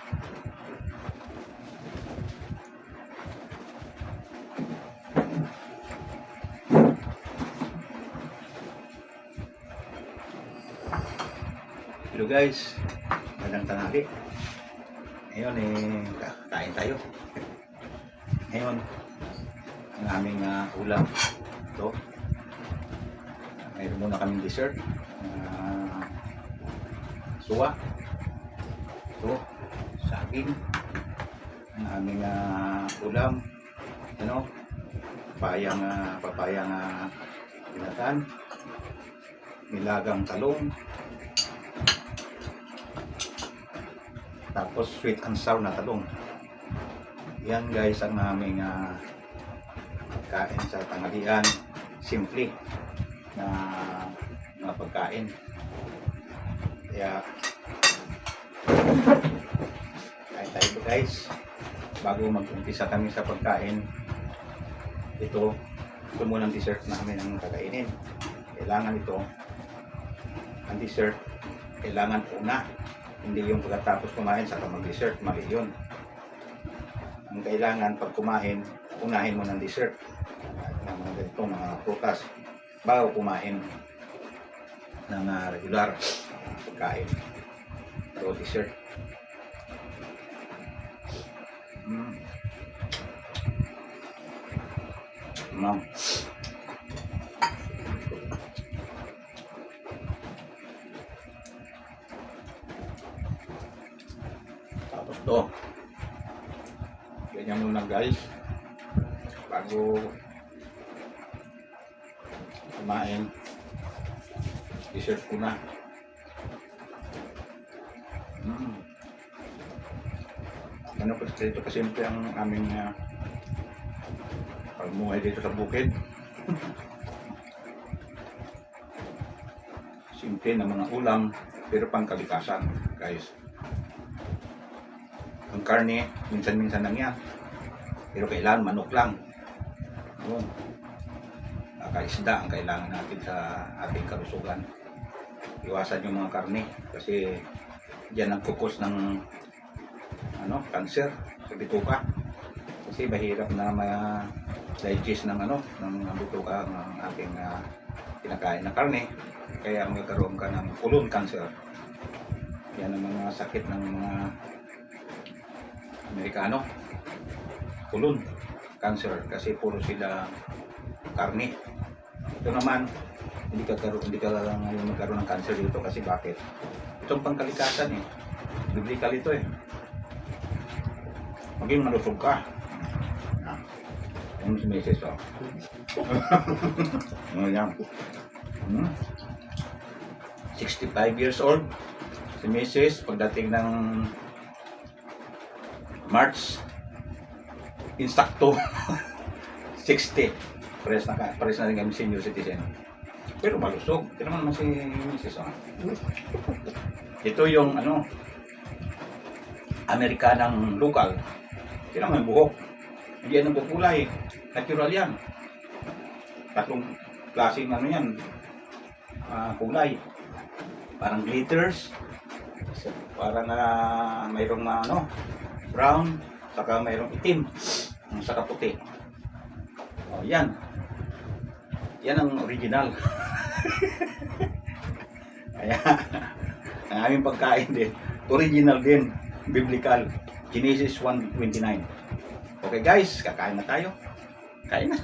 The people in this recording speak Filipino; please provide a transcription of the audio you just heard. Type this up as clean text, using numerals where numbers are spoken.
Hello guys, magandang tanghali. Ngayon kain tayo. Ngayon ang aming ulam ito. Mayroon muna kaming dessert, suwa ito, saging. Ang aming ulam, papayang pinatan, nilagang talong, tapos sweet and sour na talong. Yan guys ang aming kain sa tanghalian. Simple na pagkain. Kaya kain tayo guys. Bago mag-umpisa kami sa pagkain, ito muna ang dessert namin ang kakainin. Kailangan ito, ang dessert kailangan una, hindi yung pagkatapos kumain saka mag-dessert, mali yun. Ang kailangan pag kumain, unahin mo ng dessert, mga ganito, mga prutas, bago kumain ng regular pagkain o dessert. Tapos to, ganyan muna guys bago kumain, dessert ko na. Ano pa dito kasi simple ang aming pagmuhay dito sa bukid. Simple na mga ulam pero pangkalikasan guys. Ang karne minsan-minsan lang yan, pero kailangan manok lang. Yun, kaisda ang kailangan natin sa ating kalusugan. Iwasan yung mga karne kasi diyan ang focus ng cancer sa bituka. Kasi mahirap na ma-digest ng bituka ng ating kinakain na karne, kaya magkakaroon ka ng colon cancer. Yan ang mga sakit ng mga Amerikano, colon cancer, kasi puro sila karne. Ito naman hindi ka ngayon magkaroon ng cancer dito kasi bakit? Itong pangkalikasan biblical ito maging malusog ka. Ano si Mrs. Yan. 65 years old si Mrs. Pagdating ng March, instakto 60. Pares na rin kami senior citizen. Pero malusog. Ito naman si Mrs. Ito yung Amerikanang lokal. Ito naman buhok. Hindi yan nagpukulay. Natural yan. Tatlong klaseng yan. Kulay. Parang glitters. Parang mayroong brown, saka mayroong itim, saka puti. Yan. Yan ang original. Kaya, ang aming pagkain din, original din, biblical. Genesis 1:29. Okay guys, kakain na tayo. Kain na.